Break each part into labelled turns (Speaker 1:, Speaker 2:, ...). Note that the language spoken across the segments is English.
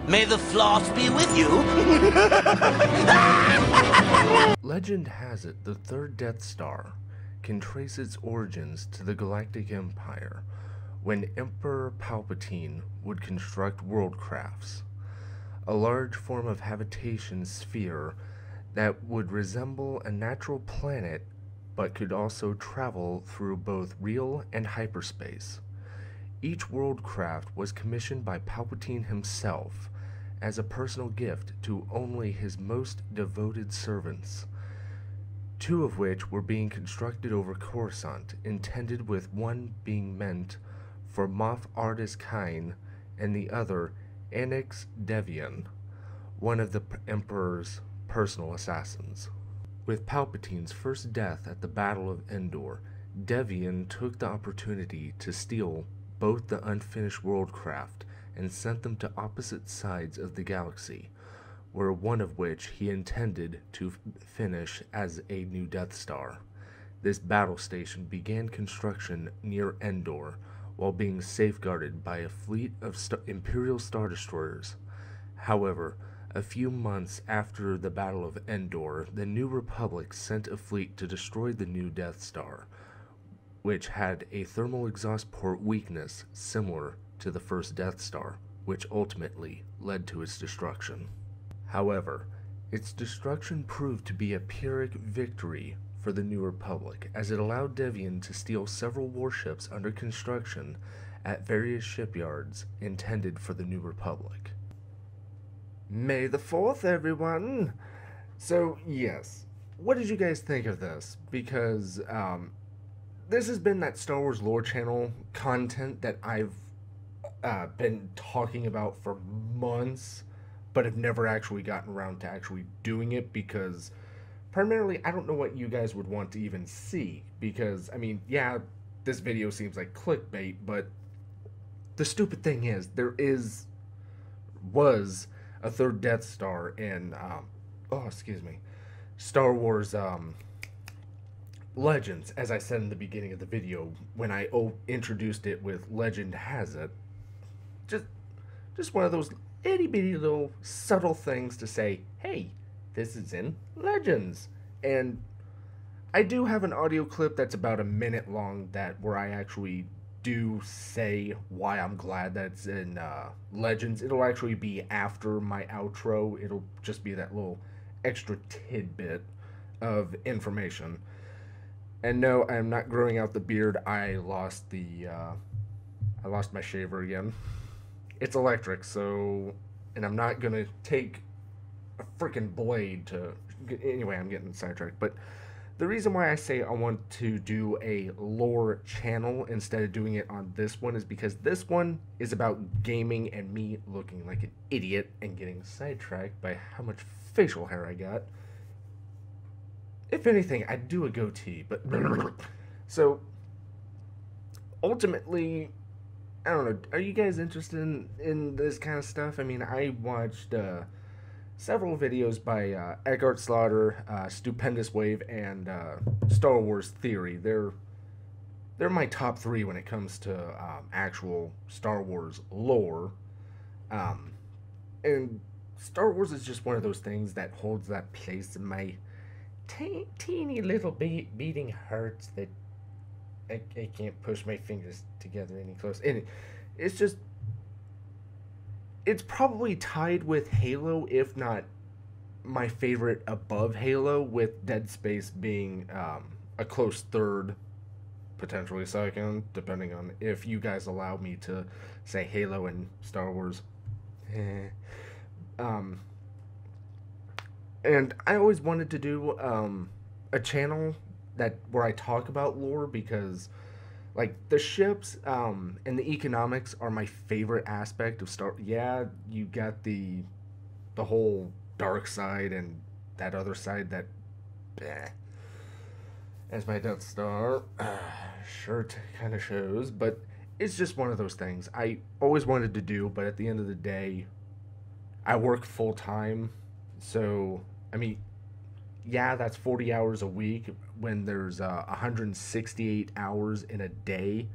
Speaker 1: May the floss be with you.
Speaker 2: Legend has it the third Death Star can trace its origins to the Galactic Empire, when Emperor Palpatine would construct worldcrafts, a large form of habitation sphere that would resemble a natural planet but could also travel through both real and hyperspace. Each worldcraft was commissioned by Palpatine himself as a personal gift to only his most devoted servants, two of which were being constructed over Coruscant, intended with one being meant for Moff Ardis Kine and the other Annex Devian, one of the Emperor's personal assassins. With Palpatine's first death at the Battle of Endor, Devian took the opportunity to steal both the unfinished worldcraft and sent them to opposite sides of the galaxy, where one of which he intended to finish as a new Death Star. This battle station began construction near Endor, while being safeguarded by a fleet of Imperial Star Destroyers. However, a few months after the Battle of Endor, the New Republic sent a fleet to destroy the new Death Star, which had a thermal exhaust port weakness similar to the first Death Star, which ultimately led to its destruction. However, its destruction proved to be a Pyrrhic victory for the New Republic, as it allowed Devian to steal several warships under construction at various shipyards intended for the New Republic. May the 4th, everyone! So, yes, what did you guys think of this? Because, this has been that Star Wars Lore Channel content that I've been talking about for months, but have never actually gotten around to actually doing it, because primarily I don't know what you guys would want to even see, because, I mean, yeah, this video seems like clickbait, but the stupid thing is, was a third Death Star in, Star Wars, Legends, as I said in the beginning of the video, when I introduced it with Legend Has It. Just one of those itty-bitty little subtle things to say, hey, this is in Legends. And I do have an audio clip that's about a minute long where I actually do say why I'm glad that it's in Legends. It'll actually be after my outro. It'll just be that little extra tidbit of information. And no, I'm not growing out the beard. I lost my shaver again. It's electric, so, and I'm not gonna take a freaking blade to, anyway, I'm getting sidetracked, but the reason why I say I want to do a lore channel instead of doing it on this one is because this one is about gaming and me looking like an idiot and getting sidetracked by how much facial hair I got. If anything, I'd do a goatee, but so ultimately, I don't know, are you guys interested in this kind of stuff? I mean, I watched several videos by Eckhart Slaughter, Stupendous Wave, and Star Wars Theory. They're my top 3 when it comes to actual Star Wars lore. And Star Wars is just one of those things that holds that place in my teeny little beating heart that I can't push my fingers together any closer. And it's probably tied with Halo, if not my favorite above Halo, with Dead Space being a close third, potentially second, depending on if you guys allow me to say Halo and Star Wars. And I always wanted to do a channel where I talk about lore, because like the ships and the economics are my favorite aspect of Star. Yeah, you got the whole dark side and that other side that, as my Death Star shirt kind of shows, but it's just one of those things I always wanted to do. But at the end of the day, I work full time, so I mean, yeah, that's 40 hours a week when there's 168 hours in a day.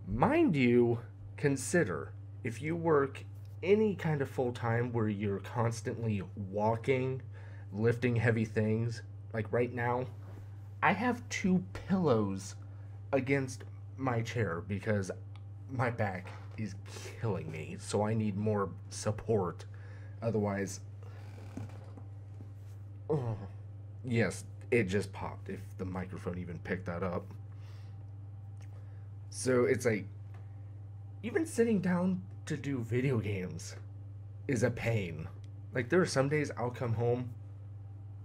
Speaker 2: Mind you, consider if you work any kind of full time where you're constantly walking, lifting heavy things, like right now, I have 2 pillows against my chair because my back is killing me, so I need more support. Otherwise, oh, yes, it just popped if the microphone even picked that up. So it's like, even sitting down to do video games is a pain. Like, there are some days I'll come home,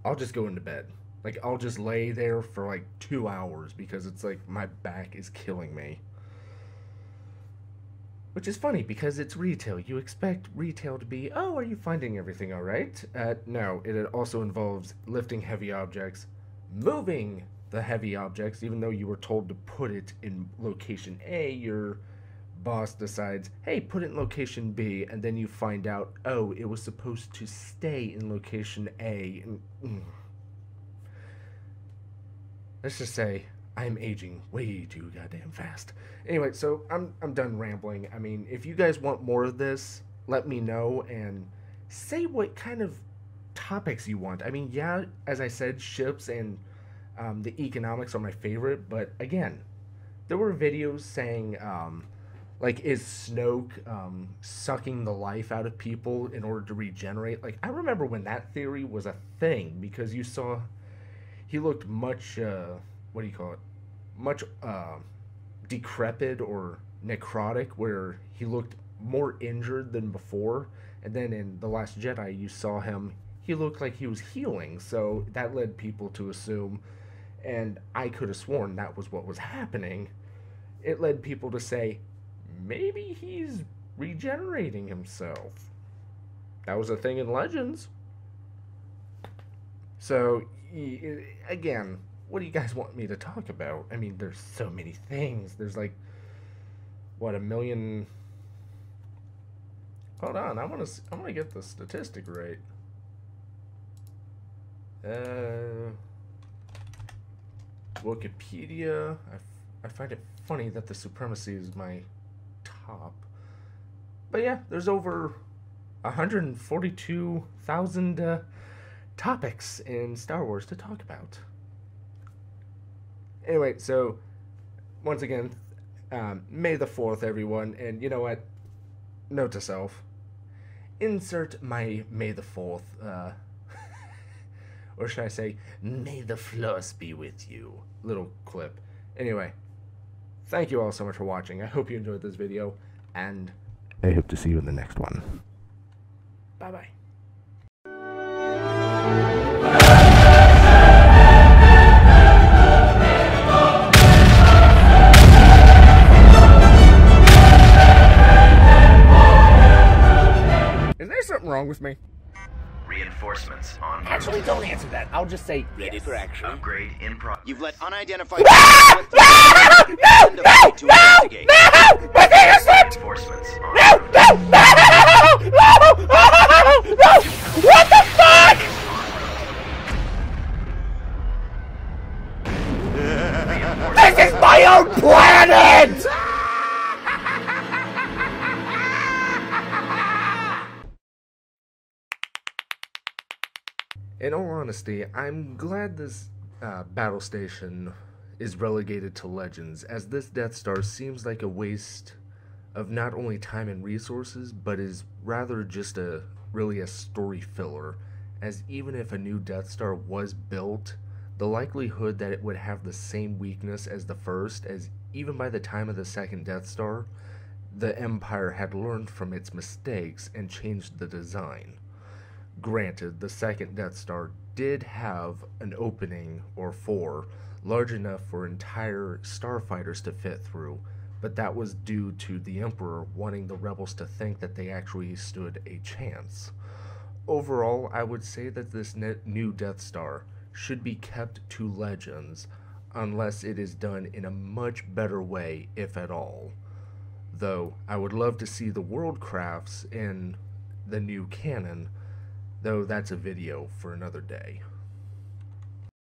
Speaker 2: I'll just go into bed. Like, I'll just lay there for like 2 hours because it's like my back is killing me. Which is funny because it's retail. You expect retail to be, oh, are you finding everything alright? No, it also involves lifting heavy objects, moving the heavy objects, even though you were told to put it in location A, your boss decides, hey, put it in location B, and then you find out, oh, it was supposed to stay in location A. Let's just say I'm aging way too goddamn fast. Anyway, so I'm done rambling. I mean, if you guys want more of this, let me know and say what kind of topics you want. I mean, yeah, as I said, ships and the economics are my favorite, but again, there were videos saying, like, is Snoke sucking the life out of people in order to regenerate? Like, I remember when that theory was a thing, because you saw he looked much, what do you call it? Much decrepit or necrotic, where he looked more injured than before. And then in The Last Jedi, you saw him, he looked like he was healing, so that led people to assume, and I could have sworn that was what was happening. It led people to say, maybe he's regenerating himself. That was a thing in Legends. So, again, what do you guys want me to talk about? I mean, there's so many things. There's like, what, 1 million... Hold on, I want to get the statistic right. Wikipedia. I find it funny that the supremacy is my top. But yeah, there's over 142,000 topics in Star Wars to talk about. Anyway, so once again, May the 4th, everyone. And you know what? Note to self. Insert my May the 4th, or should I say, may the floss be with you, little clip. Anyway, thank you all so much for watching. I hope you enjoyed this video, and I hope to see you in the next one. Bye-bye. Is there something wrong with me?
Speaker 1: Reinforcements on.
Speaker 2: Actually, don't answer that. I'll just say
Speaker 1: Ready
Speaker 2: yes.
Speaker 1: for action. Upgrade in progress.
Speaker 3: You've let unidentified to investigate.
Speaker 2: No! My finger slipped!
Speaker 1: Reinforcements on.
Speaker 2: No! What the fuck? This is my own planet! In all honesty, I'm glad this battle station is relegated to Legends, as this Death Star seems like a waste of not only time and resources, but is rather just really a story filler, as even if a new Death Star was built, the likelihood that it would have the same weakness as the first, as even by the time of the second Death Star, the Empire had learned from its mistakes and changed the design. Granted, the second Death Star did have an opening, or 4, large enough for entire starfighters to fit through, but that was due to the Emperor wanting the rebels to think that they actually stood a chance. Overall, I would say that this new Death Star should be kept to Legends, unless it is done in a much better way, if at all. Though, I would love to see the world crafts in the new canon, though that's a video for another day.